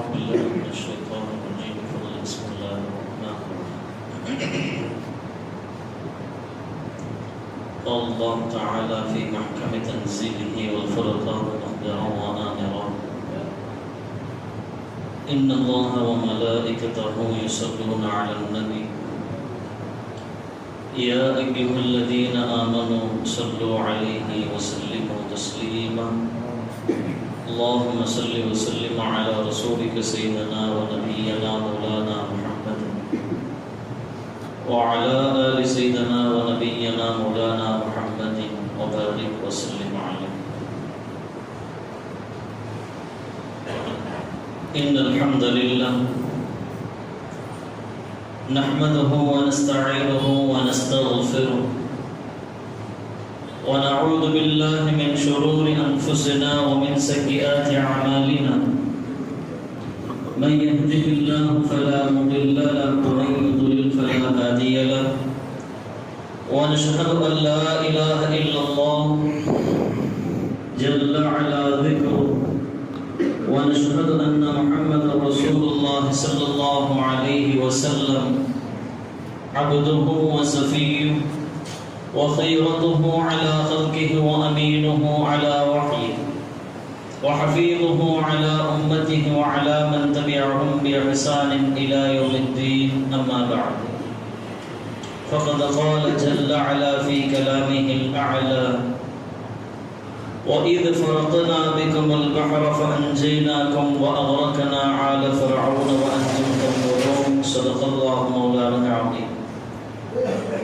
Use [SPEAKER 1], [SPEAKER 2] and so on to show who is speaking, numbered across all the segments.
[SPEAKER 1] أعوذ بالله من الشيطان الرجيم بسم الله الرحمن الرحيم قال الله تعالى في محكم تنزيله والفرقان مهدعا ونامرا إن الله وملائكته يصلون على النبي يا أيها الذين آمنوا صلوا عليه وسلموا تسليما اللهم صل وسلم على رسولك سيدنا ونبينا مولانا محمد وعلى آل سيدنا ونبينا مولانا محمد وبارك وسلم عليه. إن الحمد لله نحمده ونستعينه ونستغفره ونعوذ بالله من شرور أنفسنا ومن سيئات أعمالنا من يهده الله فلا مضل له ومن يضلل فلا هادي له ونشهد أن لا إله إلا الله جل على ذكره ونشهد أن محمدا رسول الله صلى الله عليه وسلم عبده وصفيه وخيرته على خلقه وأمينه على وحيه وحفيظه على أمته وعلى من تبعهم بإحسان إلى يوم الدين أما بعد فقد قال جل على في كلامه الأعلى وإذ فرقنا بكم البحر فأنجيناكم وأغرقنا آل فرعون وأنتم تنظرون صدق الله مولانا العظيم.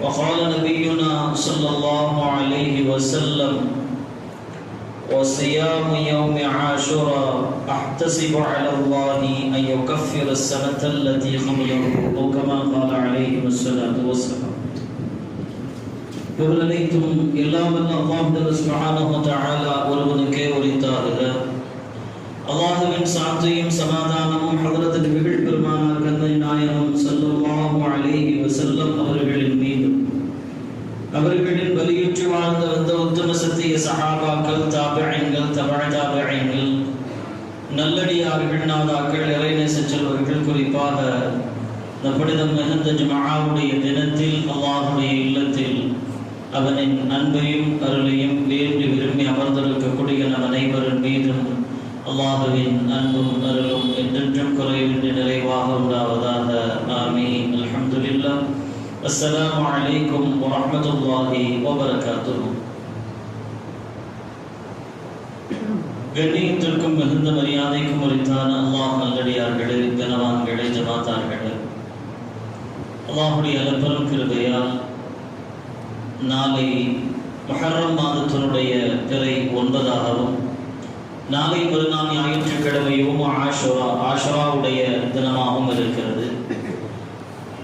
[SPEAKER 1] وقال نبينا صلى الله عليه وسلم وصيام يوم عاشوراء أحتسب على الله أن يكفر السنة التي قبله أو كما قال عليه الصلاة والسلام. புகழனைத்தும் எல்லாம் வல்ல அல்லாஹ் சுப்ஹானஹு வ தஆலா ஒருவனுக்கே உரித்தாகுக. அல்லாஹ்வின் சாந்தியும் சமாதானமும் ஹஜ்ரத் நபிகள் பெருமானார் கண்மணி நாயகம் ஸல்லல்லாஹு அலைஹி வஸல்லம் அவர்களின் மீதும் அவர்களின் வலியுற்று வாழ்ந்த வந்த உத்தம சத்திய சஹாபாக்கள் தாபிஈன்கள் தபஅ தாபிஈன்கள் நல்லடியார்கள் நாதாக்கள் இறைநேச செல்வர்கள் குறிப்பாக இந்த புனிதம் மிகுந்த ஜும்ஆவுடைய தினத்தில் அல்லாஹ்வுடைய இல்லத்தில் அவனின் அன்பையும் அருளையும் வேண்டி விரும்பி அமர்ந்திருக்கக்கூடிய நம் அனைவரின் மீதும் அல்லாஹுவின் அன்பும் அருளும் என்றென்றும் குறைவின்றி நிறைவாக உண்டாவதாக. ஆமீன். அல்ஹம்துலில்லாஹ். அஸ்ஸலாமு அலைக்கும் வரஹ்மத்துல்லாஹி வபரகாத்துஹு. கண்ணியத்திற்கும் மிகுந்த மரியாதைக்கும் உரித்தான அல்லாஹ் நல்லடியார்களே, கனவான்களே, ஜமாத்தார்களே, அல்லாஹுடைய அளப்பெரும் கிருபையால் நாளை முஹர்ரம் மாதத்தினுடைய பிறை 9ஆகவும் நாளை மறுநாள் ஞாயிற்றுக்கிழமை யௌமு ஆஷுராவுடைய தினமாகவும் இருக்கிறது.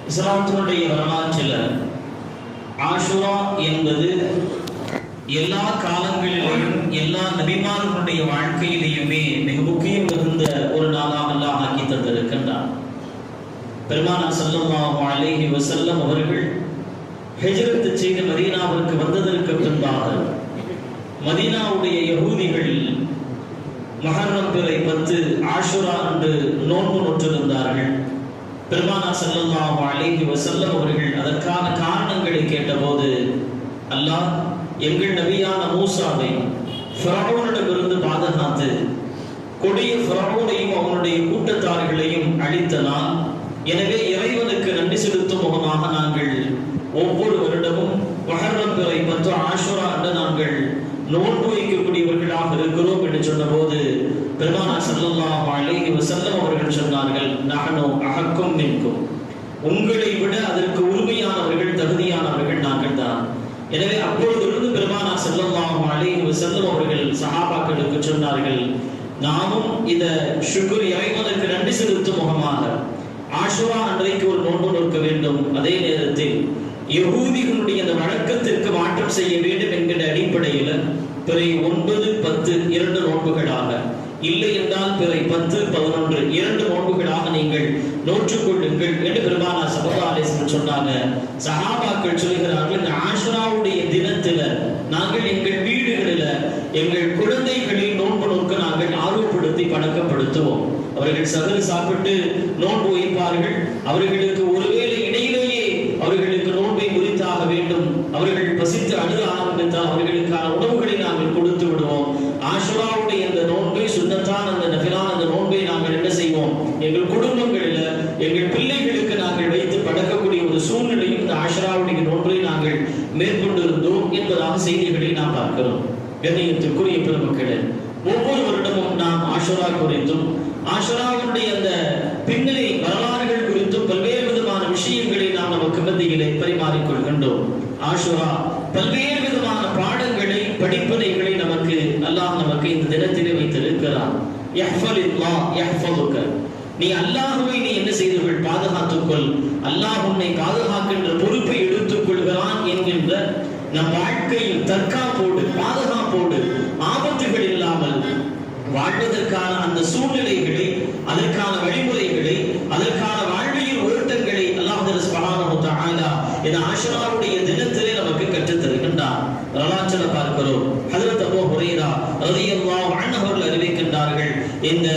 [SPEAKER 1] இஸ்லாத்தினுடைய வரலாற்றில் ஆஷுரா என்பது எல்லா காலங்களிலேயும் எல்லா நபிமார்களுடைய வாழ்க்கையிலேயுமே மிக முக்கியம் மிகுந்த ஒரு நாளாக அல்லாஹ் ஆக்கி தந்திருக்கின்றார். பெருமானார் ஸல்லல்லாஹு அலைஹி வஸல்லம் அவர்கள் ஹிஜ்ரத் செய்து மதீனாவிற்கு வந்ததற்கு பின்பாக மதீனாவுடைய யஹூதிகள் முஹர்ரம் பிறை 10 ஆஷுரா அன்று நோன்பு நோற்றிருந்தார்கள். பெருமானார் ஸல்லல்லாஹு அலைஹி வஸல்லம் அவர்கள் அதற்கான காரணங்களை கேட்டபோது, அல்லாஹ் எங்கள் நபியான மூசாவை ஃபிரௌனிடமிருந்து பாதுகாத்து கொடிய ஃபிரௌனையும் அவனுடைய கூட்டத்தார்களையும் அழித்தனால், எனவே இறைவனுக்கு நன்றி செலுத்தும் முகமாக நாங்கள் ஒவ்வொரு வருடமும் முஹர்ரம் பிறை 10 ஆஷுரா அன்று நாங்கள் நோன்பு வைக்கக்கூடியவர்களாக இருக்கிறோம் என்று சொன்னபோது பெருமானார் ஸல்லல்லாஹு அலைஹி வஸல்லம் அவர்கள் சொன்னார்கள், நஹ்னு அஹக்கும் மின்கும், உங்களை விட அதற்கு உரிமையானவர்கள் தகுதியானவர்கள் நாங்கள் தான். எனவே அப்பொழுதிருந்து பெருமானார் ஸல்லல்லாஹு அலைஹி வஸல்லம் அவர்கள் சஹாபாக்களுக்கு சொன்னார்கள், நாமும் இந்த ஷுக்ர் இறைவனுக்கு நன்றி செலுத்தும் முகமாக ஆஷுரா அன்றைக்கு ஒரு நோன்பு நோக்க வேண்டும். அதே நேரத்தில் யஹூதிகளுடைய அந்த வழக்கத்திற்கு மாற்றம் செய்ய வேண்டும் என்கிற அடிப்படையில் பிறை 9, 10 2 நோன்புகளாக, இல்லை என்றால் பிறை 10, 11 2 நோன்புகளாக நீங்கள் நோற்றுக்கொள்ளுங்கள் என்று பெருமானார் ஸல்லல்லாஹு அலைஹி வஸல்லம் சொன்னாங்க. சஹாபாக்கள் சொல்கிறார்கள், இந்த ஆஷுராவுடைய தினத்தில் நாங்கள் எங்கள் வீடுகளில் எங்கள் குழந்தைகளின் நோன்பு நோக்க நாங்கள் ஆர்வப்படுத்தி பழக்கப்படுத்துவோம். அவர்கள் சகர் சாப்பிட்டு நோன்பு வைப்பார்கள். அவர்களுக்கு ஒருவேளை இடையிலேயே அவர்களுக்கு நோன்பை முறித்தாக வேண்டும், அவர்கள் பசித்து அழுத ஆரம்பித்தால் அவர்களுக்கான உணவுகளை நாங்கள் கொடுத்து விடுவோம். ஆஷுராவுடைய அந்த நோன்பை, சுன்னத்தான் அந்த நஃபிலான அந்த நோன்பை நாங்கள் என்ன செய்வோம், எங்கள் குடும்பங்களில் எங்கள் பிள்ளைகளுக்கு நாங்கள் வைத்து பழக்கக்கூடிய ஒரு சூழ்நிலையும் இந்த ஆஷுராவுடைய நோன்பை நாங்கள் மேற்கொண்டிருந்தோம் என்பதாக செய்திகளை நாம் பார்க்கிறோம். கண்ணியத்திற்குரிய பெருமக்களே, ஒவ்வொரு வருடமும் நாம் ஆஷுரா குறித்தும் ஆஷுராவுடைய அந்த பின்னணி வரலாறுகள் குறித்தும் பல்வேறு விதமான விஷயங்களை நாம் நமக்கு மத்தியிலே பரிமாறிக்கொள்கின்றோம். ஆஷுரா பல்வேறு விதமான பாடங்களை, படிப்பனைகளை நமக்கு அல்லாஹ் நமக்கு இந்த தினத்திலே வைத்திருக்கிறார். யஹ்ஃபலில்லாஹ் யஹ்ஃபதுக, நீ அல்லாஹ்வை நீ என்ன செய்தீர்கள், பாதுகாத்துக்கொள், அல்லாஹ் உன்னை பாதுகாக்கின்ற பொறுப்பை எடுத்துக் கொள்கிறான் என்கின்ற நம் வாழ்க்கையில் தற்காப்போடு, பாதுகாப்போடு, ஆபத்துகள் இல்லாமல் வாழ்வதற்கான அந்த சூழ்நிலைகளை, அதற்கான வழிமுறைகளை, அதற்கான வாழ்வியல் ஓட்டங்களை அல்லாஹ் சுப்ஹானஹு வ தஆலா இந்த ஆஷுராவுடைய தினத்திலே நமக்கு கற்றுத் தருகின்றார். வரலாற்றில் பார்க்கிறோம், ஹஜ்ரத் அபூ ஹுரைரா ரலியல்லாஹு அன்ஹு அவர்கள் அறிவிக்கின்றார்கள், இந்த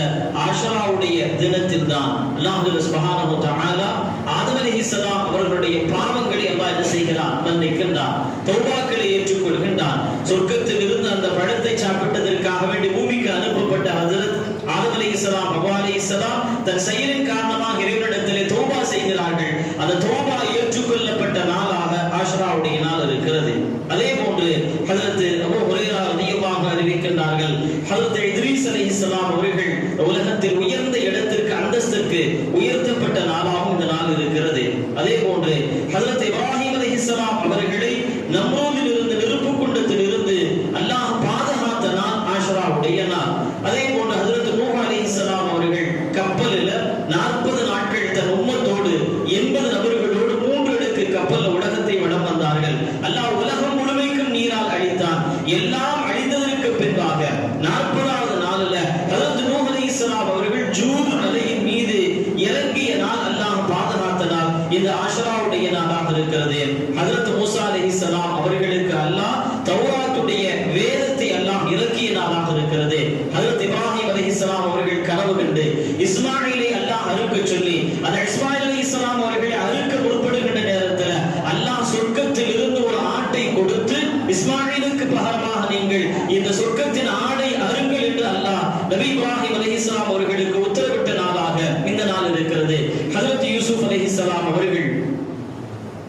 [SPEAKER 1] ஆஷுராவுடைய தினத்தில் தான் அல்லாஹ் சுப்ஹானஹு வ தஆலா ஆதம் அலைஹிஸ்ஸலாம் அவர்களுடைய பாவங்களை அல்லாஹ் என்ன செய்கிறார், மன்னிக்கின்றார், தௌபாக்களை ஏற்றுக்கொள்கின்றார். சொர்க்கத்தில் இருந்து அந்த பழத்தை சாப்பிட்டதற்காக வேண்டி பூமிக்கு அனுப்பப்பட்ட ஹஜ்ரத் ஆதம் அலைஹிஸ்ஸலாம், ஹவ்வா அலைஹிஸ்ஸலாம் தன் செயலின் காரணமாக இறைவனிடத்திலே தௌபா செய்கிறார்கள். அந்த தௌபா ஏற்றுக்கொள்ளப்பட்ட நாளாக ஆஷுராவுடைய நாள் இருக்கிறது. அதே போன்று ஹஜ்ரத் அபூ ஹுரைரா ரலியல்லாஹு அன்ஹு அறிவிக்கின்றார்கள், ஹஜ்ரத் இத்ரீஸ் அலைஹிஸ்ஸலாம் அவர்கள் உலகத்தில் உயர்ந்த இடத்திற்கு, அந்தஸ்திற்கு உயர்த்தப்பட்ட நாளாகவும் இந்த நாள் இருக்கிறது. அதே போன்று ஹஜ்ரத் இப்ராஹிம் அலைஹிஸ்ஸலாம் அவர்களை நம்ரூதிலிருந்து, நெருப்பு குண்டத்திலிருந்து அல்லாஹ் பாதுகாத்த நாள் ஆஷுராவுடைய நாள். அதே போன்று ஹஜ்ரத் நூஹ் அலைஹிஸ்ஸலாம் அவர்கள் கப்பலில் 40 நாட்கள் தன் உம்மத்தோடு 80 நபர்களோடு 3 அடுக்கு கப்பல்ல உலகத்தை வலம் வந்தார்கள். அல்லாஹ் உலகம் முழுமைக்கும் நீரால் அழித்தான். எல்லாம் அழிந்ததற்கு பின்பாக 40வது நாளில் ஹஜ்ரத் நூஹ் அலைஹிஸ்ஸலாம் அவர்கள் ஜூத் மலையின் மீது இறங்கிய நாள், அல்லாஹ் பாதுகாத்த நாள் இந்த ஆஷுராவுடைய நாளாக இருக்கிறது. ஹஜ்ரத் மூசா அலைஹிஸ்ஸலாம் அவர்களுக்கு அல்லாஹ் தௌராத்துடைய வேதத்தை அல்லாஹ் இறக்கிய நாளாக இருக்கிறது. ஹஜ்ரத் இப்ராஹிம் அலைஹிஸ்ஸலாம் அவர்கள் கனவு கண்டு இஸ்மாயிலை அல்லாஹ் அறுக்க சொல்லி, அந்த இஸ்மாயில் அலைஹிஸ்ஸலாம் அவர்களை அறுக்க முற்படுகின்ற நேரத்தில் அல்லாஹ் சொர்க்கத்தில் இருந்து ஒரு ஆட்டை கொடுத்து, இஸ்மாயிலுக்கு பகரமாக நீங்கள் இந்த சொர்க்கத்தின் ஆடை அருங்கள் என்று அல்லாஹ் நபி இப்ராஹிம் அலைஹிஸ்ஸலாம் அவர்களுக்கு உத்தரவிட்ட நாளாக இந்த நாள் இருக்கிறது. ஹஜ்ரத் யூசுப் அலைஹிஸ்ஸலாம் அவர்கள்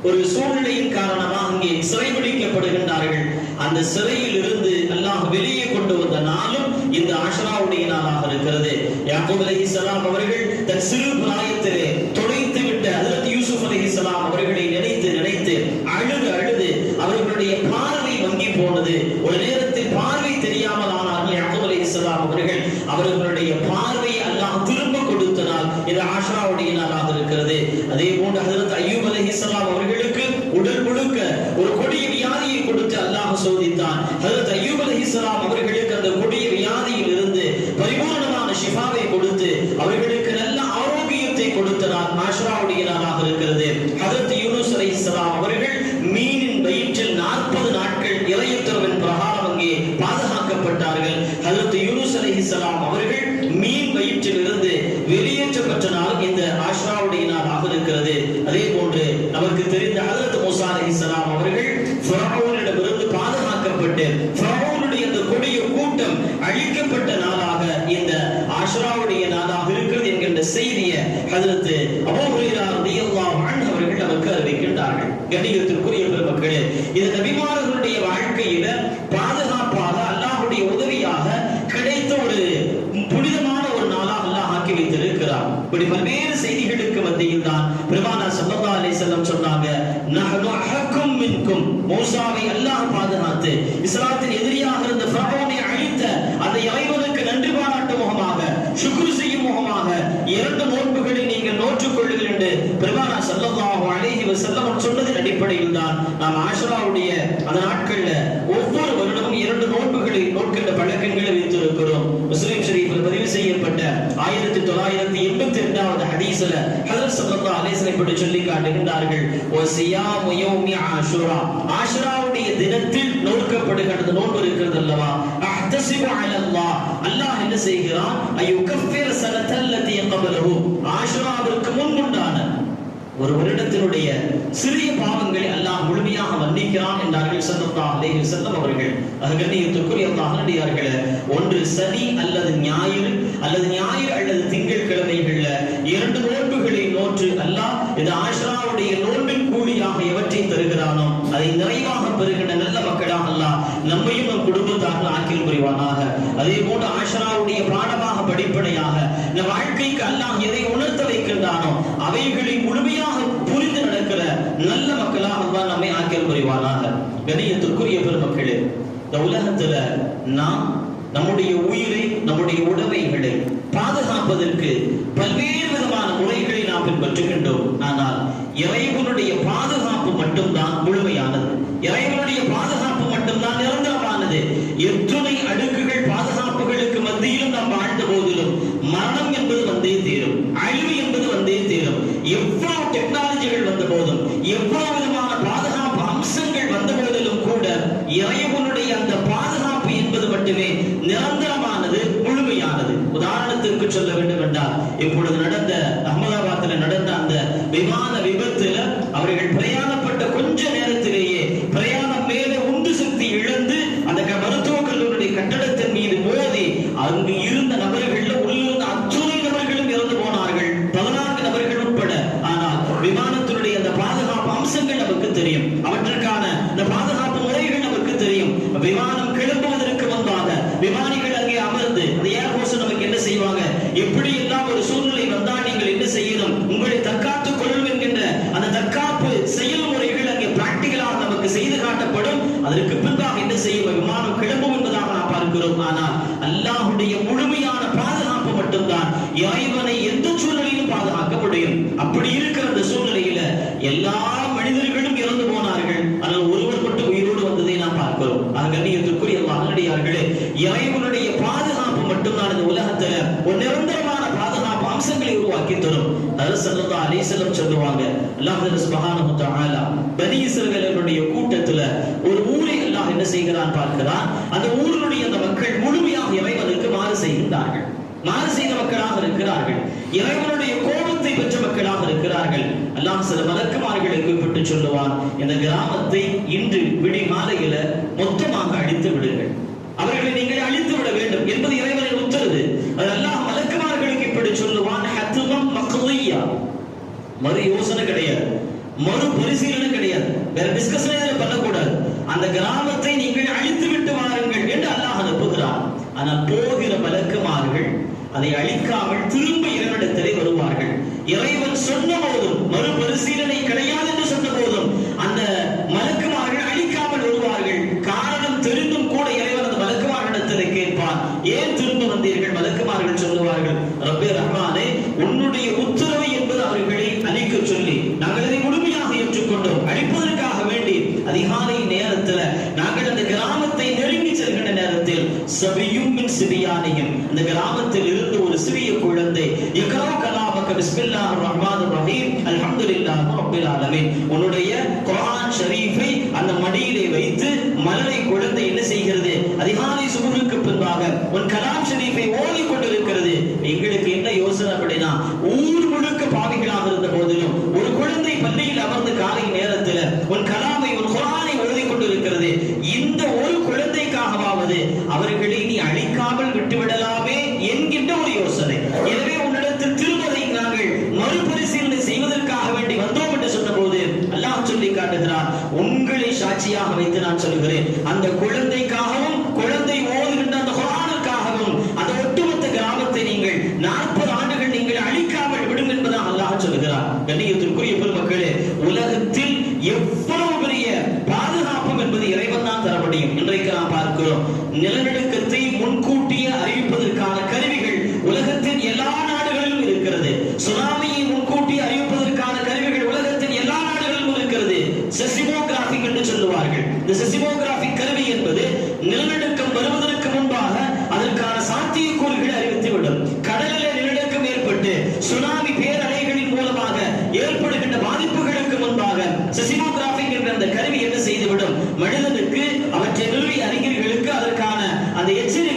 [SPEAKER 1] ஒரு சூழ்நிலையின் காரணமாக அங்கே சிறைபிடிக்கப்படுகின்றார்கள். அந்த சிறையில் இருந்து அல்லாஹ் வெளியே கொண்டு வந்த நாளும் இந்த ஆஷுராவுடைய நாளாக இருக்கிறது. யாக்கூப் அலைஹிஸ்ஸலாம் அவர்கள் தன் சிறு பிராயத்திலே தொலைத்து விட்ட ஹஜ்ரத் யூசுப் அலைஹிஸ்ஸலாம் அவர்களை நினைத்து நினைத்து அழுது அவர்களுடைய பார்வை வங்கி போனது. ஒரு நேரத்தில் பார்வை தெரியாமல் ஆனார்கள் யாக்கூப் அலைஹிஸ்ஸலாம் அவர்கள். அவர்களுடைய பார்வை அல்லாஹ் திரும்ப கொடுத்தனால் இது ஆஷுராவுடைய நாளாக இருக்கிறது. அதே போன்று ஹஜ்ரத் அய்யூப் அலைஹிஸ்ஸலாம் அவர்களுக்கு உடல் முழுக்க ஒரு கொடிய வியாதியை கொடுத்து அல்லாஹ் சோதித்தான். ஹஜ்ரத் அய்யூப் அலைஹிஸ்ஸலாம் அவர்களுக்கு அந்த கொடிய வியாதியில் இருந்து பரிபூர்ணமான ஷிஃபாவை கொடுத்து அவர்களுக்கு நல்ல ஆரோக்கியத்தை கொடுத்தனால் ஆஷுராவுடைய நாளாக இருக்கிறது. ஹஜ்ரத் யூனுஸ் அலைஹிஸ்ஸலாம் அவர்கள் மீனின் வயிற்றில் 40 நாட்கள் இறையுத்தரவின் பிரகாரம் அங்கே பாதுகாக்கப்பட்டார்கள். ஹஜ்ரத் யூனுஸ் அலைஹிஸ்ஸலாம் அவர்கள் மீன் வயிற்றில் இருந்து வெளியேற்றப்பட்ட நாள் இந்த ஆஷுராவுடைய நாளாக இருக்கிறது. அதே போன்று நமக்கு தெரிந்த ஹஜ்ரத் மூசா அலைஹிஸ்ஸலாம் அவர்கள் ஃபிரௌனிடமிருந்து பாதுகாக்கப்பட்டு ஃபிரௌனுடைய அந்த கொடிய கூட்டம் அழிக்கப்பட்ட நாளாக இந்த ஆஷுராவுடைய நாளாக இருக்கிறது என்கின்ற செய்தியை ஹஜ்ரத் அபூ ஹுரைரா ரலியல்லாஹு அன்ஹு அவர்கள் நமக்கு அறிவிக்கின்றார்கள். கண்ணியத்திற்குரிய பெருமக்களே, இது நபிமார்களுடைய வாழ்க்கையில பாதுகாப்பாக அல்லாஹ்வுடைய உதவியாக கிடைத்த ஒரு புனிதமான ஒரு நாளாக அல்லாஹ் ஆக்கி வைத்திருக்கிறார். இப்படி பல்வேறு செய்திகளுக்கு மத்தியில் தான் பெருமானார் ஸல்லல்லாஹு அலைஹி வஸல்லம் சொன்னாங்க, நஹ்னு அஹக்கும் மின்கும், மூசாவை அல்லாஹ் பாதுகாத்து இஸ்லாத்தின் எதிரியாக இருந்த ஃபிரௌனை அழித்த அந்த இறைவனுக்கு நன்றி பாராட்டும் முகமாக, ஷுக்ர் செய்யும் முகமாக 2 நோன்புகளை நீங்கள் நோற்றுக் கொள்ளுங்கள் என்று பெருமானார் ஸல்லல்லாஹு அலைஹி வஸல்லம் சொன்னதின் அடிப்படையில் தான் நாம் ஆஷுராவுடைய அந்த நாட்கள்ல ஒவ்வொரு வருடமும் 2 நோன்புகளை நோக்கின்ற பழக்கங்களை வைத்திருக்கிறோம். முஸ்லிம் ஷரீஃபில் பதிவு செய்யப்பட்ட 1982வது ஹதீஸ்ல ஹஜ்ரத் ஸல்லல்லாஹு அலைஹி வஸல்லம் இப்படி சொல்லி காட்டுகின்றார்கள், வஸியாமு யௌமி ஆஷுரா, ஆஷுராவுடைய தினத்தில் நோக்கப்படுகிற நோன்பு இருக்கிறது அல்லவா, அஹ்தஸிபு அலல்லாஹ், அல்லாஹ் என்ன செய்கிறான், அயுகஃபிர ஸனத்தல்லதி யக்பலஹு, ஆஷுராவிற்கு முன்னுண்டான ஒரு வருடத்தினுடைய சிறிய பாவங்களை அல்லாஹ் முழுமையாக மன்னிக்கிறான் என்றார்கள் ஸல்லல்லாஹு அலைஹி வஸல்லம் அவர்கள். கண்ணியத்திற்குரிய அல்லாஹ்வியார்களே, ஒன்று சனி அல்லது ஞாயிறு அல்லது திங்கட்கிழமைகள்ல 2 நோன்புகளை நோற்று அல்லாஹ் இந்த ஆஷுராவுடைய நோன்பின் கூலியாக எவற்றை தருகிறானோ அதை நிறைவாக பெறுகின்ற நல்ல மக்களாக அல்லாஹ் நம்மையும் நம் குடும்பத்தார்கள் ஆக்கில் புரிவானாக. அதே போன்று ஆஷுராவுடைய பாடமாக படிப்படையாக நம் வாழ்க்கைக்கு அல்லாஹ் எதை உணர்த்த வைக்கின்றானோ அவைகளை முழுமையாக புரிந்து நடக்கிற நல்ல மக்களாக அல்லாஹ் நம்மை ஆக்கில் புரிவானாக. கண்ணியத்திற்குரிய பெருமக்களே, இந்த உலகத்துல நாம் நம்முடைய உயிரை, நம்முடைய உடைமைகளை பாதுகாப்பதற்கு பல்வேறு விதமான முறைகளை நாம் பின்பற்றுகின்றோம். ஆனால் இறைவனுடைய பாதுகாப்பு மட்டும்தான் முழுமையானது. இறைவனுடைய பாதுகாப்பு மட்டும்தான் நிரந்தரமானது. எத்துணை அடுக்குகள் பாதுகாப்புகளுக்கு மத்தியிலும் நாம் வாழ்ந்த போதிலும் மரணம் என்பது வந்தே தீரும், அழிவு என்பது வந்தே தீரும். எவ்வளவு டெக்னாலஜிகள் வந்த போதும், எவ்வளவு விதமான பாதுகாப்பு அம்சங்கள் வந்த போதிலும் கூட இறைவனுடைய அந்த பாதுகாப்பு என்பது மட்டுமே நிரந்தரமானது, முழுமையானது. உதாரணத்திற்கு சொல்ல வேண்டும் என்றால், இப்பொழுது நடந்த அகமதாபாத்தில் நடந்த அந்த விமான விபத்துல அவர்கள் பிரயாணப்பட்ட கொஞ்ச நேரத்திலேயே பிரயாணம் மேலே உந்து சக்தி இழந்து அந்த மருத்துவக் கல்லூரி கட்டடத்தின் மீது மோதி அங்கு இருந்த நபர்கள் உள்ளிருந்த அத்துணை நபர்களும் இறந்து போனார்கள், 14 நபர்கள் உட்பட. ஆனால் விமானத்தினுடைய அந்த பாதுகாப்பு அம்சங்கள் நமக்கு தெரியும், அவற்றுக்கான இந்த பாதுகாப்பு முறைகள் நமக்கு தெரியும். விமானம் கிளம்புவதற்கு முன்பாக விமானிகள் அங்கே அமர்ந்து அந்த ஏர்போர்ஸ் நமக்கு என்ன செய்வாங்க, எப்படி எல்லாம் ஒரு சூழ்நிலை வந்தால் நீங்கள் என்ன செய்யணும், உங்களை தற்காத்துக் கொள்ளும் என்கின்ற அந்த தற்காப்பு செயல்முறைகள் அங்கே பிராக்டிகலாக நமக்கு செய்து காட்டப்படும். அதற்கு பின்பாக என்ன செய்யும், விமானம் கிளம்பும் என்பதாக நாம் பார்க்கிறோம். ஆனால் அல்லாஹ்வுடைய முழுமையான பாதுகாப்பு மட்டும்தான் இறைவனை எந்த சூழ்நிலையிலும் பாதுகாக்க முடியும். அப்படி இருக்கிற அந்த சூழ்நிலையில எல்லா மனிதர்களும் இறந்து போனார்கள், ஆனால் ஒருவர் மட்டும் உயிரோடு வந்ததை நாம் பார்க்கிறோம். கண்ணியத்திற்குரிய அல்லாஹ்வியார்களே, இறைவனுடைய பாதுகாப்பு மட்டும்தான் இந்த உலகத்துல ஒரு நிரந்தரமான பாதுகாப்பு அம்சங்களை உருவாக்கி தரும். ஸல்லல்லாஹு அலைஹி வஸல்லம் சொல்லுவாங்க, அல்லாஹ் சுப்ஹானஹு வ தஆலா பனி இஸ்ரவேலர்களுடைய கூட்டத்துல ஒரு ஊரை அல்லாஹ் என்ன செய்கிறான் பார்க்கிறான். அந்த ஊரினுடைய அந்த மக்கள் முழுமையாக இறைவனுக்கு மாறு செய்கின்றார்கள், மாறு செய்த மக்களாக இருக்கிறார்கள், இறைவனுடைய கோபத்தை பெற்ற மக்களாக இருக்கிறார்கள். அல்லாஹ் சில மலக்குமார்களை கூப்பிட்டு சொல்லுவான், இந்த கிராமத்தை இன்று விடி மாலையில மொத்தமாக அழித்து விடுங்கள், அவர்களை நீங்கள் அழித்து விட வேண்டும் என்பது இறைவனின் உத்தரவு. அது அல்லாஹ் மலக்குமார்களுக்கு இப்படி சொல்லுவான், ஹத்மம் மக்லியா, மறு யோசனை கிடையாது, மறு பரிசீலனை கிடையாது, வேற டிஸ்கஷன் பண்ணக்கூடாது. அந்த கிராமத்தை நீங்கள் அழித்து விட்டு வாருங்கள் என்று அல்லாஹ் அனுப்புகிறான். ஆனால் போகிற மலக்குமார்கள் அதை அழிக்காமல் திரும்ப இறைவனிடத்திலே வருவார்கள். இறைவன் சொன்ன போதும், மறுபரிசீலனை கிடையாது என்று சொன்ன போதும் அந்த மலக்குமார்கள் அழிக்காமல் வருவார்கள். காரணம் தெரிந்தும் கூட இறைவன் அந்த மலக்குமார்களிடத்திலே கேட்பான், ஏன் திரும்ப வந்தீர்கள்? மலக்குமார்கள் சொல்லுவார்கள், ரப்பே ரஹ்மானே, உன்னுடைய உத்தரவு என்பது அவர்களை அழிக்க சொல்லி நாங்கள் அதை முழுமையாக ஏற்றுக்கொண்டோம். அழிப்பதற்காக வேண்டி அதிகாலை நேரத்தில் நாங்கள் அந்த கிராமத்தை நெருங்கி செல்கின்ற நேரத்தில் சபியும் மின் சிபியானியும், அந்த கிராமத்தில் இருந்து ஒரு சிறிய குழந்தை இக்ரா கலாமக பிஸ்மில்லாஹிர் ரஹ்மானிர் ரஹீம் அல்ஹம்துலில்லாஹி ரப்பில் ஆலமீன், உன்னுடைய குர்ஆன் ஷரீஃபை அந்த மடியிலே வைத்து மலரை குழந்தை என்ன செய்கிறது, அதிகாலை சுபுருக்கு பின்பாக உன் கலாம் ஷரீஃபை ஓதி கொண்டிருக்கிறது. எங்களுக்கு என்ன யோசனை அப்படின்னா, ஊர் முழுக்க பாவிகளாக இருந்த போதிலும் ஒரு குழந்தை பள்ளியில் அமர்ந்து காலை நேரத்தில் உன் கலாமை, உன் குர்ஆனை ஓதி கொண்டிருக்கிறது. இந்த ஒரு குழந்தைக்காகவாவது அவர்களை நீ அழிக்காமல் விட்டுவிடலாமே என்கின்ற ஒரு யோசனை. எனவே உன்னிடத்தில் திருமதை நாங்கள் மறுபரிசீலனை செய்வதற்காக வேண்டி வந்தோம் என்று சொன்ன போது அல்லாஹ் சொல்லி காட்டுகிறார், உங்களை சாட்சியாக வைத்து நான் சொல்கிறேன், அந்த குழந்தைக்காகவும் குழந்தை ஓதுகின்ற அந்த குர்ஆனுக்காகவும் அந்த ஒட்டுமொத்த கிராமத்தை நீங்கள் 40 ஆண்டுகள் நீங்கள் அழிக்காமல் விடும் என்பதாக அல்லாஹ் சொல்கிறார். கண்ணியத்திற்குரிய பெருமக்களே, உலகத்தில் எவ்வளவு பெரிய பாதுகாப்பு என்பது இறைவன் தான் தர முடியும். இன்றைக்கு நாம் பார்க்கிறோம், நிலநடுக்கத்தை முன்கூட்டியே அறிவிப்பதற்கான கருவிகள் உலகத்தின் எல்லா நாடுகளிலும் இருக்கிறது. சுனாமியை முன்கூட்டி அறிவிப்பதற்கான கருவிகள் உலகத்தின் எல்லா நாடுகளிலும் இருக்கிறது. செசிமோகிராபிக் என்று சொல்லுவார்கள். இந்த செசிமோகிராபிக் கருவி என்பது நிலநடுக்கம் வருவதற்கு முன்பாக அதற்கான சாத்தியக்கூறுகளை அறிவித்துவிடும். கடலில் நிலநடுக்கம் ஏற்பட்டு சுனாமி பேரலைகளின் மூலமாக ஏற்படுகின்ற பாதிப்புகளுக்கு முன்பாக செசிமோகிராபிக் என்ற அந்த கருவி என்ன செய்துவிடும், மனிதனுக்கு அவற்றை நிறுவிய அறிஞர்களுக்கு அதற்கான அந்த எச்சரிக்கை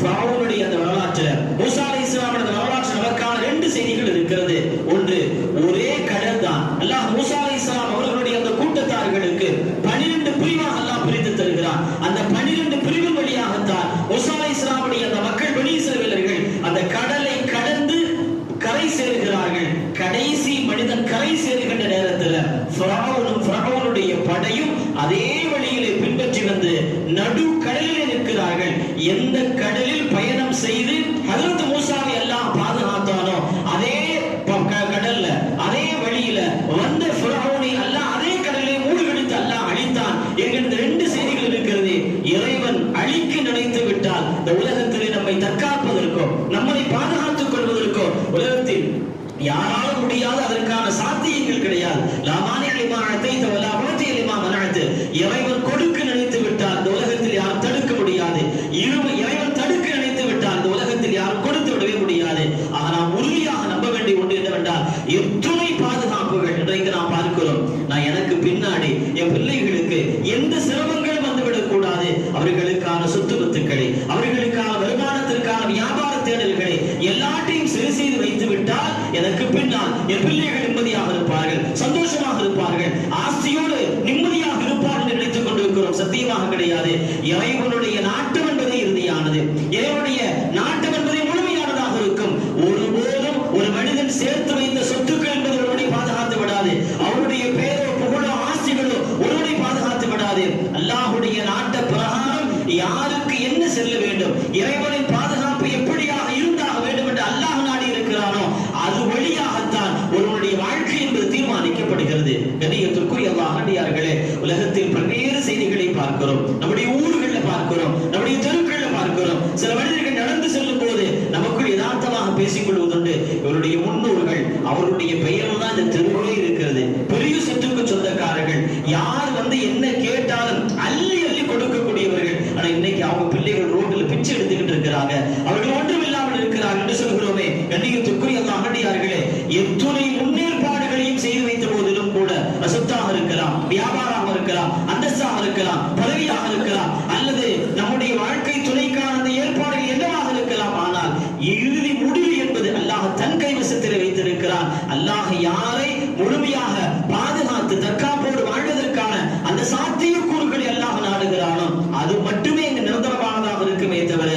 [SPEAKER 1] ஃபிரௌனுடைய அந்த வரலாற்றில் மூசா அலைஹிஸ்ஸலாமுடைய வரலாற்றில் நமக்கான 2 செய்திகள் இருக்கிறது. ஒன்று, ஒரே கடல் தான். அல்லாஹ் மூசா அலைஹிஸ்ஸலாம் அவர்களுடைய அந்த கூட்டத்தார்களுக்கு 12 பிரிவாக அல்லாஹ் பிரித்து தருகிறான். அந்த 12 பிரிவு வழியாகத்தான் மூசா அலைஹிஸ்ஸலாமுடைய அந்த மக்கள் பனி இஸ்ரவேலர்கள் அந்த கடலை கடந்து கரை சேருகிறார்கள். கடைசி மனிதன் கரை சேருகின்ற நேரத்தில் ஃபிரௌனுடைய படையும் அதே வழியிலே பின்பற்றி வந்து நடு கடலில் நிற்கிறார்கள். எந்த கடலில் பயணம் செய்து ஹஜ்ரத் மூசாவை எல்லாம் பாதுகாத்தானோ அதே கடல்ல அதே வழியில வந்த ஃபிரௌனை அல்லாஹ் அதே கடலை மூழ்கடித்து அல்லாஹ் அழித்தான் என்கின்ற 2 செய்திகள் இருக்கிறது. இறைவன் அழிக்க நினைத்து விட்டால் இந்த உலகத்திலே நம்மை தற்காப்பதற்கோ நம்மை பாதுகாத்துக் கொள்வதற்கோ உலகத்தில் யாராலும் முடியாத அதற்கான சாத்தியங்கள் கிடையாது. இறைவன் கொடுக்க நினைத்து விட்டால் இந்த உலகத்தில் யாரும் தடுக்க முடியாது. இறைவன் தடுக்க நினைத்து விட்டால் இந்த உலகத்தில் யாரும் கொடுத்து விடவே முடியாது. ஆக நாம் உறுதியாக நம்ப வேண்டிய ஒன்று என்னவென்றால் எத்துணை பாதுகாப்புகள் இன்றைக்கு நாம் பார்க்கிறோம். நான் எனக்கு பின்னாடி என் பிள்ளைகளுக்கு எந்த சிரமங்களும் வந்துவிடக் கூடாது. அவர்களுக்கான சொத்து பத்துக்களை அவர்களுக்கான வருமானத்திற்கான வியாபார தேடல்களை எல்லாத்தையும் சரி செய்து வைத்து விட்டால் எனக்கு பின்னால் என் பிள்ளைகள் நிம்மதியாக இருப்பார்கள், சந்தோஷமாக இருப்பார்கள், ஆஸ்தியோடு நிம்மதியாக இருப்பார்கள் என்று நினைத்துக் கொண்டிருக்கிறோம். சத்தியமாக கிடையாது. இறைவனுடைய நாட்டம் என்பதே இறுதியானது. இறைவனுடைய நாட்டம் என்பதே முழுமையானதாக இருக்கும். ஒருபோதும் ஒரு மனிதன் சேர்த்து வைத்த சொத்துக்கள் என்பது ஒருவனை பாதுகாத்து விடாது. அவருடைய பேரோ புகழோ ஆஸ்திகளோ ஒருவனை பாதுகாத்து விடாது. அல்லாஹ்வுடைய நாட்ட பிரகாரம் யாருக்கு என்ன செல்ல வேண்டும், இறைவனின் பாதுகாப்பு எப்படியாக இருந்தாக வேண்டும் என்று அல்லாஹ் நாடி இருக்கிறானோ அது வழியாகத்தான் ஒருவனுடைய வாழ்க்கை என்பது தீர்மானிக்கப்படுகிறது. கண்ணியத்திற்குரிய அல்லாஹ்வியார்களே, உலகத்தில் பல்வேறு செய்திகளை பார்க்கிறோம். நம்முடைய ஊர்களில் பார்க்கிறோம், நம்முடைய தெருக்களில் பார்க்கிறோம். சில மனிதர்கள் நடந்து செல்லும் போது நமக்குள் யதார்த்தமாக பேசிக் கொள்வதுண்டு, இவருடைய முன்னோர்கள் அவருடைய பெயர் தான் இந்த தெருவிலே இருக்கிறது, பெரிய சொத்துக்கு சொந்தக்காரர்கள், யார் வந்து என்ன கேட்டாலும் அள்ளி அள்ளி கொடுக்கக்கூடியவர்கள். ஆனா இன்னைக்கு அவங்க பிள்ளைகள் ரோட்டில் பிச்சை எடுத்துக்கிட்டு இருக்கிறாங்க, அவர்கள் ஒன்றும் இல்லாமல் இருக்கிறார்கள் என்று சொல்கிறோமே. கண்ணியத்திற்குரிய அல்லாஹ்வியார்களே, எத்துணை முன்னேற்பாடுகளையும் செய்து வைத்த போதிலும் கூட சொத்தாக இருக்கலாம், வியாபாரமாக இருக்கலாம், அந்தஸ்தாக இருக்கலாம், பதவியாக இருக்கலாம், அல்லது நம்முடைய வாழ்க்கை துணைக்கான அந்த ஏற்பாடுகள் என்னவாக இருக்கலாம். ஆனால் இறுதி முடிவு என்பது அல்லாஹ் தன் கைவசத்தில் வைத்திருக்கிறான். அல்லாஹ் யாரை முழுமையாக பாதுகாத்து தற்காப்போடு வாழ்வதற்கான அந்த சாத்தியக்கூறுகளை அல்லாஹ் நாடுகிறானோ அது மட்டுமே இங்கு நிரந்தரமானதாக இருக்குமே தவிர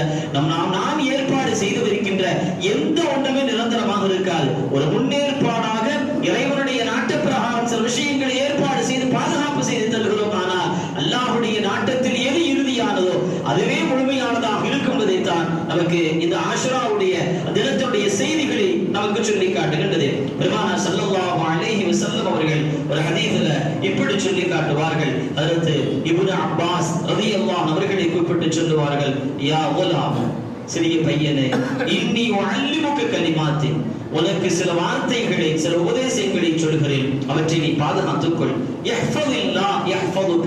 [SPEAKER 1] நாம் ஏற்பாடு செய்து வருகின்ற எந்த ஒன்றுமே நிரந்தரமாக இருக்காது. ஒரு முன்னேற்பாடாக இறைவனுடைய நாட்டு பிரகாரம் சில விஷயங்களை ஏற்பாடு செய்து பாதுகாப்பு செய்து தருகிறோம். ஆனால் அல்லாஹ்வுடைய நாட்டத்தில் எது இறுதியானதோ அதுவே முழுமையானதாக இருக்கும்பதைத்தான் நமக்கு இந்த ஆஷுராவுடைய தினத்துடைய செய்திகளை நமக்கு சொல்லி காட்டுகின்றது. பெருமானார் ஸல்லல்லாஹு அலைஹி வஸல்லம் அவர்கள் ஒரு ஹதீஸ்ல இப்படி சொல்லி காட்டுவார்கள். ஹஜ்ரத் இப்னு அப்பாஸ் ரலியல்லாஹு அவர்களை கூப்பிட்டு சொல்லுவார்கள், யா குலாம், சிறிய பையனே, இன்னி உஅல்லிமுக கலிமாத்தி, உனக்கு சில வார்த்தைகளை சில உபதேசங்களை சொல்கிறேன், அவற்றை நீ பாதுகாத்துக்கொள். யஹ்ஃபதுல்லாஹ் யஹ்ஃபதுக,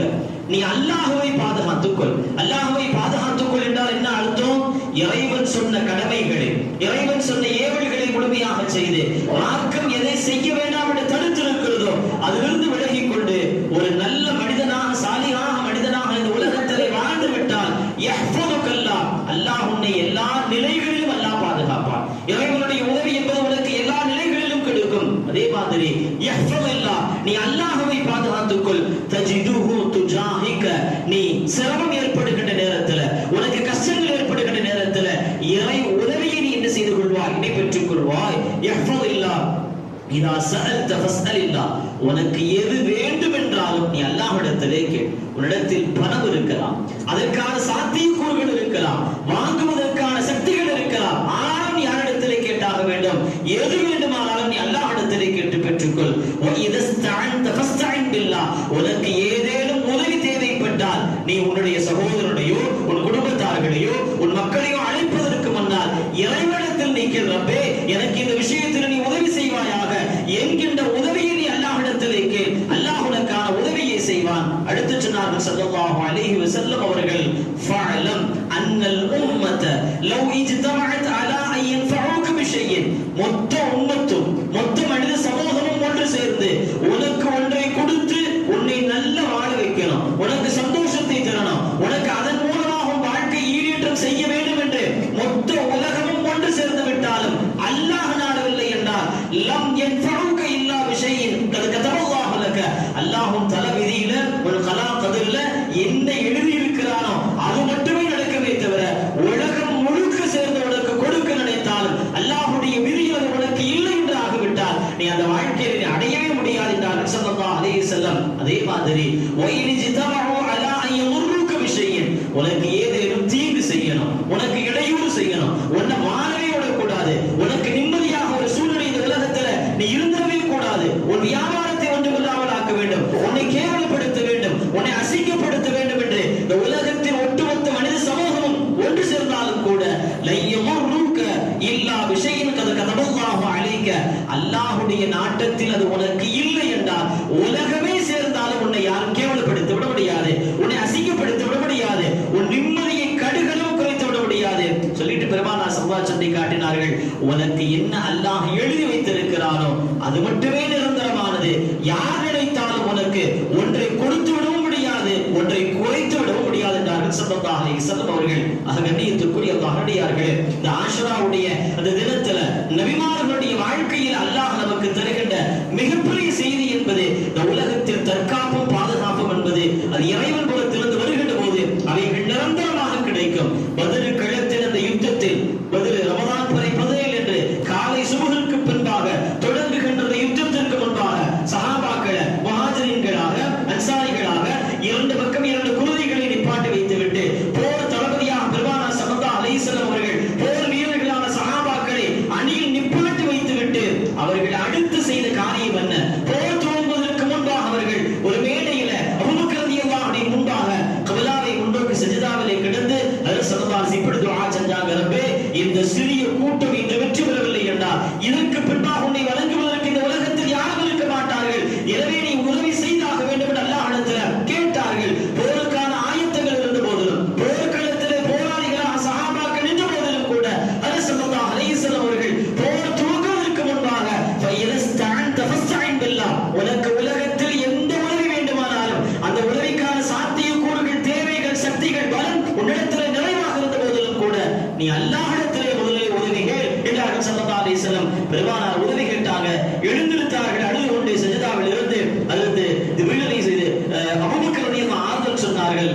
[SPEAKER 1] நீ அல்லாஹ்வை பாதுகாத்துக்கொள். அல்லாஹ்வை பாதுகாத்துக்கொள் என்றால் என்ன அர்த்தம்? இறைவன் சொன்ன கடமைகளை, இறைவன் சொன்ன ஏவல்களை முழுமையாக செய்து மார்க்கம் எதை செய்ய வேண்டாம் என்று தடுத்திருக்கிறதோ அதிலிருந்து விலகிக் கொண்டு ஒரு நல்ல மனிதனாக, சாலிகான மனிதனாக இந்த உலகத்திலே வாழ்ந்து விட்டால் யஹ்ஃபதுகல்லாஹ், அல்லாஹ் உன்னை எல்லா நிலைகளிலும் அல்லாஹ் பாதுகாப்பான். இறைவனுடைய உதவி என்பது உனக்கு எல்லா நிலைகளிலும் கிடைக்கும். அதே மாதிரி யஹ்ஃபதுல்லாஹ், நீ அல்லாஹ்வை பாதுகாத்துக்கொள். தஜிதுஹு துஜாஹிக, நீ சிரமம் ஏற்படுகின்ற நேரத்தில், உனக்கு கஷ்டங்கள் ஏற்படுகின்ற நேரத்தில் இறை உதவியை நீ என்ன செய்து கொள்வாய், நீ பெற்றுக் கொள்வாய். யஹ்ஃபதுல்லாஹ் இதா சஅல்த ஃபஸ்அலில்லாஹ், உனக்கு எது வேண்டும் என்றாலும் நீ அல்லாஹ்விடத்திலே கேள். உன்னிடத்தில் பணம் இருக்கலாம், அதற்கான சாத்தியக்கூறுகள் இருக்கலாம், வாங்குவதற்கான சக்திகள் இருக்கலாம், ஆனாலும் நீ யாரிடத்திலே கேட்டாக வேண்டும். எது வேண்டுமானாலும் நீ அல்லாஹ்விடத்திலே கேட்டு பெற்றுக்கொள். இதஸ்தஅன்த ஃபஸ்தஇன் பில்லாஹ், உனக்கு ஏதேனும் உதவி தேவைப்பட்டால் நீ உன்னுடைய சகோதரனையோ உன் குடும்பத்தார்களையோ உன் மக்களையோ அழைப்பதற்கு முன்னால் இறைவனிடத்தில் நீ கேள், ரப்பே எனக்கு இந்த விஷயத்தில் நீ உதவி செய்வாயாக என்கின்ற உதவியை நீ அல்லாஹ்விடத்திலே கேள். அல்லாஹ் உனக்கான உதவியை செய்வான். அடுத்து சொன்னார்கள் ஸல்லல்லாஹு அலைஹி வஸல்லம் அவர்கள், ஃபஅலம் அன்னல் உம்மத லவ் இஜ்தமஅத் அலா அன் யன்ஃபஉக பிஷையின், மொத்த உம்மத்தும் மொத்த மனித சமூகமும் ஒன்று சேர்ந்து உனக்கு ஒன்றை கொடுத்து உன்னை நல்ல வாழ வைக்கணும், உனக்கு சந்தோஷத்தை தரணும், உனக்கு அதன் மூலமாக வாழ்க்கை ஈடேற்றம் செய்ய வேண்டும் என்று நீ அந்த வாழ்க்கையை நீ அடையவே முடியாது என்றார்கள் ஸல்லல்லாஹு அலைஹி வஸல்லம். அதே மாதிரி உனக்கு ஏதேனும் தீங்கு செய்யணும், உனக்கு இடையூறு செய்யணும், உன்னை வாழவே விடக்கூடாது, உனக்கு நிம்மதியாக ஒரு சூழ்நிலை இந்த உலகத்துல நீ இருந்தவே கூடாது, உன் வியாபாரத்தை ஒன்று கொள்ளாமல் ஆக்க வேண்டும், உன்னை கேவலப்படுத்த வேண்டும், உன்னை அசிங்கப்படுத்த வேண்டும் என்று இந்த உலகத்தின் ஒட்டுமொத்த மனித சமூகமும் ஒன்று சேர்ந்தாலும் கூட இல்லா விஷயம் கதபல்லாஹு அலைக, அல்லாஹ்வுடைய நாட்டத்தில் அது உனக்கு இல்லை என்றால் உலகமே சேர்ந்தாலும் உன்னை யாரும் கேவலப்படுத்த விட முடியாது, உன்னை அசிங்கப்படுத்த விட முடியாது, உன் நிம்மதியை கடுகளவு குறைத்து விட முடியாது சொல்லிட்டு பெருமானார் ஸல்லல்லாஹு அலைஹி வஸல்லம் காட்டினார்கள். உனக்கு என்ன அல்லாஹ் எழுதி வைத்திருக்கிறானோ அது மட்டுமே நிரந்தரமானது. யார் நினைத்தாலும் உனக்கு ஒன்றை கொடுத்து விடவும் முடியாது, ஒன்றை குறைத்து விடவும் முடியாது என்றார்கள் ஸல்லல்லாஹு அலைஹி வஸல்லம் அவர்கள். கண்ணியத்துக்குரிய அல்லாஹ்வுடைய இந்த ஆஷுராவுடைய அந்த தினத்துல நபிமார்களுடைய வாழ்க்கையில் அல்லாஹ் நமக்கு தருகின்ற மிகப்பெரிய செய்தி என்பது இந்த உலகத்தில் தற்காப்பும் பாதுகாப்பும் என்பது அது இறைவன் புறத்திலிருந்து வருகின்ற போது அவைகள் நிரந்தரமாக கிடைக்கும். பத்ர் களத்தில் அந்த யுத்தத்தில் பத்ர் ரமதான் 17 என்று காலை சுபஹுக்கு பின்பாக தொடங்குகின்ற யுத்தத்திற்கு முன்பாக சஹாபாக்களை முஹாஜிரின்களாக அன்சாரிகளாக இரண்டு பக்கம் இரண்டு குருதிகளை நிப்பாட்டி வைத்துவிட்டு போர் தளபதியாக பெருமானார் ஸல்லல்லாஹு அலைஹி வஸல்லம் அவர்கள் போர் வீரர்களான சஹாபாக்களை அணியில் நிப்பாட்டி வைத்துவிட்டு அவர்கள் அடுத்து செய்த காரியம் என்ன? போர் துவங்குவதற்கு முன்பாக அவர்கள் ஒரு மேடையில அபூபக்கர் ரலியல்லாஹு அன்ஹு முன்பாக கிப்லாவை முன்னோக்கி சஜ்தாவிலே கிடந்து ஹஜ்ரத் ஸல்லல்லாஹு அலைஹி வஸல்லம் துஆ செஞ்சாங்க. ரப்பே, இந்த சிறிய கூட்டம் இன்று வெற்றி பெறவில்லை என்றால் இதற்கு பின்பாக உன்னை வழங்குவதற்கு இந்த உலகத்தில் யாரும் இருக்க மாட்டார்கள், எனவே நீ உதவி செய்தாக வேண்டும் என்று அல்லாஹ்விடத்தில் கேட்டார்கள். போருக்கான ஆயத்தங்கள் இருந்த போதிலும் போர்க்களத்திலே போராளிகளாக சஹாபாக்கள் நின்ற போதிலும் கூட ஹஜ்ரத் ஸல்லல்லாஹு அலைஹி வஸல்லம் அவர்கள் போர் துவங்குவதற்கு முன்பாக உனக்கு உலகத்தில் எந்த உதவி வேண்டுமானாலும் அந்த உதவிக்கான சாத்தியக்கூறுகள் தேவைகள் சக்திகள் பலம் உன்னிடத்தில் நிறைவாக இருந்த போதிலும் கூட நீ அல்லாஹ்விடத்திலே முதலில் உதவிகள் என்றார்கள் ஸல்லல்லாஹு அலைஹி வஸல்லம். பெருமானார் உதவி கேட்டாங்க, எழுந்திருத்தார்கள், அழுது கொண்டு சஜ்தாவில் இருந்து அல்லது விழுகை செய்து அபூபக்கர் ரலியல்லாஹு ஆறுதல் சொன்னார்கள்.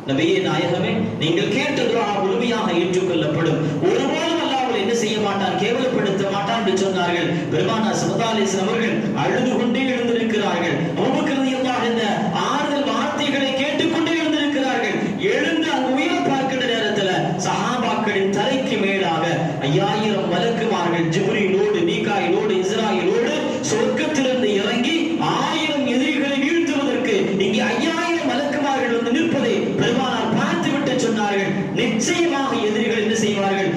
[SPEAKER 1] நபியே நாயகமே, நீங்கள் கேட்ட துஆ முழுமையாக ஏற்றுக்கொள்ளப்படும், ஒருபோதும் அல்லாஹ் என்ன செய்ய மாட்டான், கேவலப்படுத்த மாட்டான் என்று சொன்னார்கள். பெருமானார் ஸல்லல்லாஹு அலைஹி வஸல்லம் அவர்கள் அழுது கொண்டே எழுந்திருக்கிறார்கள். அபூபக்கர் ரலியல்லாஹு இந்த ஆறுதல் வார்த்தைகளை கேட்டுக்கொண்டே எழுந்திருக்கிறார்கள். எழுந்து அங்கு உயர பார்க்கின்ற நேரத்தில் சஹாபாக்களின் தலைக்கு மேலாக 5000 மலக்குமார்கள் ஜிப்ரீலோடு மீகாயிலோடு இஸ்ராயீலோடு சொர்க்கத்திலிருந்து இறங்கி 1000 எதிரிகளை வீழ்த்துவதற்கு இங்கே 5000 மலக்குமார்கள் வந்து நிற்பதை பெருமானார் பார்த்துவிட்டு சொன்னார்கள், நிச்சயமாக எதிரிகள் என்ன செய்வார்கள்,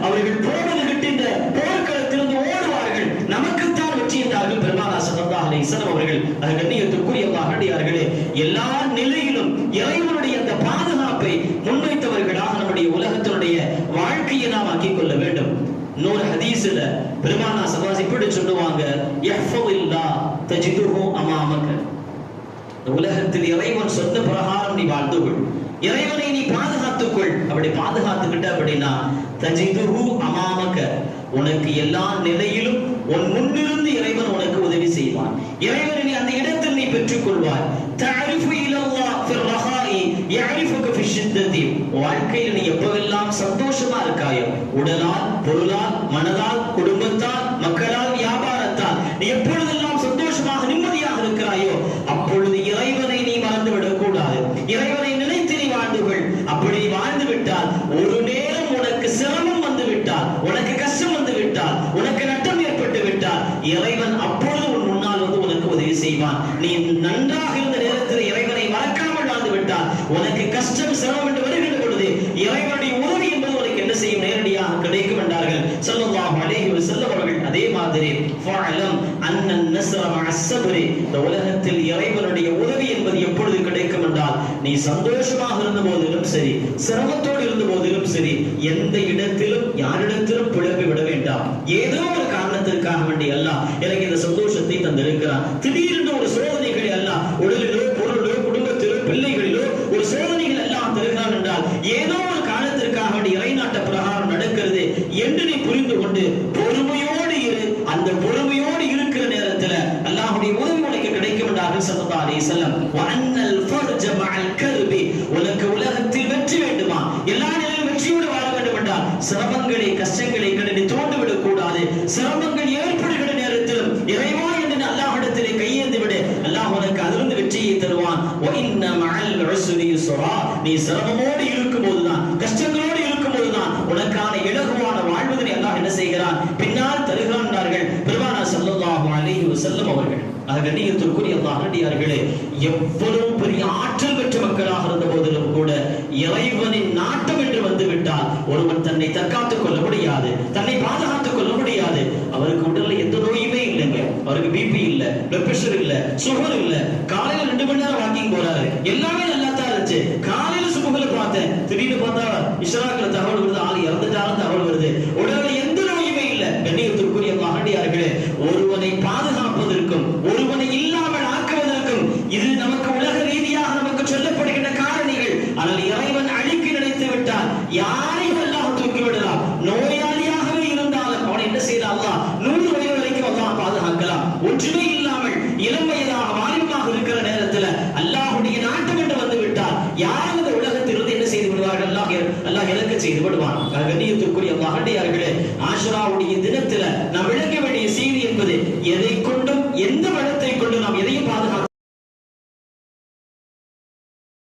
[SPEAKER 1] அவர்கள் போவது கிட்ட போர்க்களத்திலிருந்து ஓடுவார்கள், நமக்குத்தான் வெற்றி என்றார்கள் பெருமானார் ஸல்லல்லாஹு அலைஹி வஸல்லம் அவர்கள். கண்ணியத்துக்குரிய அல்லாஹ்விலே எல்லா நிலையிலும் இறைவனுடைய அந்த பாதுகாப்பை முன்வைத்தவர்களாக நம்முடைய உலகத்தினுடைய வாழ்க்கையை நாம் ஆக்கிக் கொள்ள வேண்டும். இன்னொரு ஹதீஸ்ல பெருமானார் ஸல்லல்லாஹு அலைஹி இப்படி சொல்லுவாங்க, யஹ்ஃபுல்லாஹ் தஜிதுஹு அமாமக. உலகத்தில் இறைவன் சொன்ன பிரகாரம் நீ வாழ்ந்து கொள், இறைவனை நீ பாதுகாத்துக்கொள். அப்படி பாதுகாத்துக்கிட்ட அப்படின்னா தஜிதுஹு அமாமக, உனக்கு எல்லா நிலையிலும் உன் முன்னிருந்து இறைவன் உனக்கு உதவி செய்வான். இறைவனை நீ அந்த இடத்தில் நீ பெற்றுக் கொள்வாய். தஅரிஃபு இலல்லாஹ் ஃபிர் ரஹாஇ யஅரிஃபுக ஃபி ஷித்ததி. வாழ்க்கையில் நீ எப்பவெல்லாம் சந்தோஷமா இருக்காயோ, உடலால் பொருளால் மனதால் குடும்பத்தால் மக்களால் வியாபாரத்தால் நீ எப்பொழுதெல்லாம் சந்தோஷமாக நிம்மதியாக இருக்கிறாயோ அப்பொழுது இறைவனை நீ மறந்து விடக்கூடாது. இறைவனை நினைத்து நீ வாழ்ந்துகள். அப்படி வாழ்ந்து விட்டால் ஒரு நேரம் உனக்கு சிரமம் வந்து விட்டால், உனக்கு கஷ்டம் வந்து விட்டால், உனக்கு நட்டம் ஏற்பட்டு விட்டால் இறைவன் அப்பொழுது உன் முன்னால் வந்து உனக்கு உதவி செய்வான். நீ நன்றாக இருந்த நேரத்தில் இறைவனை மறக்காமல் வாழ்ந்து விட்டால் உனக்கு கஷ்டம் சிரமம் என்று வருகின்ற பொழுது இறைவனுடைய உதவி என்பது உனக்கு என்ன செய்யும், நேரடியாக கிடைக்கும் என்றார்கள் ஸல்லல்லாஹு அலைஹி வஸல்லம் அவர்கள். அதே மாதிரி ஃபஅலம் அன்னன் நஸ்ர மஅஸ் ஸப்ரி, இந்த உலகத்தில் இறைவனுடைய உதவி என்பது எப்பொழுது கிடைக்கும் என்றால் நீ சந்தோஷமாக இருந்த போதிலும் சரி, சிரமத்தோடு இருந்த போதிலும் சரி, எந்த இடத்திலும் யாரிடத்திலும் பிளம்பி விட வேண்டாம். ஏதோ ஒரு காரணத்திற்காக வேண்டி அல்லாஹ் எனக்கு இந்த சந்தோஷத்தை தந்திருக்கிறான். திடீரென்று ஒரு சோதனைகளை அல்லாஹ் உடலிலோ பொருளிலோ குடும்பத்திலோ பிள்ளைகளிலோ ஒரு சோதனைகள் எல்லாம் தருகிறான் என்றால் ஏதோ ஒரு காரணத்திற்காக வேண்டி இறைநாட்ட பிரகாரம் நடக்கிறது என்று நீ புரிந்து கொண்டு பொறுமையோடு இரு. அந்த பொறுமையோடு இருக்கிற நேரத்தில் அல்லாஹ்வுடைய உதவி உனக்கு கிடைக்கும் என்றார்கள் ஸல்லல்லாஹு அலைஹி வஸல்லம். வஅன்னல் ஃபர்ஜ மஅல் கர்பி, உனக்கு உலகத்தில் வெற்றி வேண்டுமா, எல்லா நிலையிலும் வெற்றியோடு வாழ வேண்டும் என்றால் சிரமங்களை கஷ்டங்களை கடந்து தோண்டு விடக்கூடாது. சிரமங்கள் ஏற்படுகிற நேரத்திலும் இறைவா என்று அல்லாஹ்விடத்திலே கையேந்தி விடு, அல்லாஹ் உனக்கு அதிலிருந்து வெற்றியை தருவான். நீ சிரமமோடு இருக்கும் போதுதான், கஷ்டங்களோடு இருக்கும் போதுதான் உனக்கான இலகுவான வாழ்வதனை அல்லாஹ் என்ன செய்கிறான், பின்னால் தருகிறார்கள் பெருமானார் ஸல்லல்லாஹு அலைஹி வஸல்லம் அவர்கள். கண்ணியத்திற்குரிய அல்லாஹ்வியார்களே, எவ்வளவு பெரிய ஆற்றல் பெற்ற மக்களாக இருந்த போதிலும் கூட இறைவனின் நாட்டம் என்று வந்துவிட்டால் ஒருவன் தன்னை தற்காத்துக் கொள்ள முடியாது, தன்னை பாதுகாத்துக் கொள்ள முடியாது. அவருக்கு உடல்ல எந்த நோயுமே இல்லைங்க, அவருக்கு பிபி இல்ல, பிளட் பிரஷர் இல்ல, சுகர் இல்ல, காலையில 2 மணி நேரம் வாக்கிங் போறாரு, எல்லாமே நல்லா தான் இருந்துச்சு. காலையில சுபுகளை பார்த்தேன், திடீர்னு பார்த்தா இஸ்ராக்ல தகவல் வருது, ஆள் இறந்துட்டாலும் தகவல் வருது, உடல்ல எந்த நோயுமே இல்ல. கண்ணியத்திற்குரிய அல்லாஹ்வியார்களே, ஒருவனை பாதுகாப்பதற்கும் ஒருவனை இல்லாமல் ஆக்குவதற்கும் இது நமக்கு உலக ரீதியாக நமக்கு சொல்லப்படுகின்ற காரணிகள். ஆனால் இறைவன் அழிக்க நினைத்து விட்டால் யாரையும் அல்லாஹ் தூக்கி விடலாம். நோயாளியாகவே இருந்தாலும் அவனை என்ன செய்யலாம், அல்லாஹ் 100 வயது வரைக்கும் அல்லாஹ் பாதுகாக்கலாம். ஒன்றுமே இல்லாமல் இளம் வயதாக வாலிபமாக இருக்கிற நேரத்தில் அல்லாஹ்வுடைய நாட்டம் என்று வந்து விட்டால் யாரும் இந்த உலகத்திலிருந்து என்ன செய்து விடுவார்கள், அல்லாஹ் இலக்க செய்து விடுவான். கண்ணியத்திற்குரிய அல்லாஹ்வியார்களே, ஆஷுராவுடைய தினத்தில் நாம் விளங்க வேண்டிய செய்தி என்பது எதை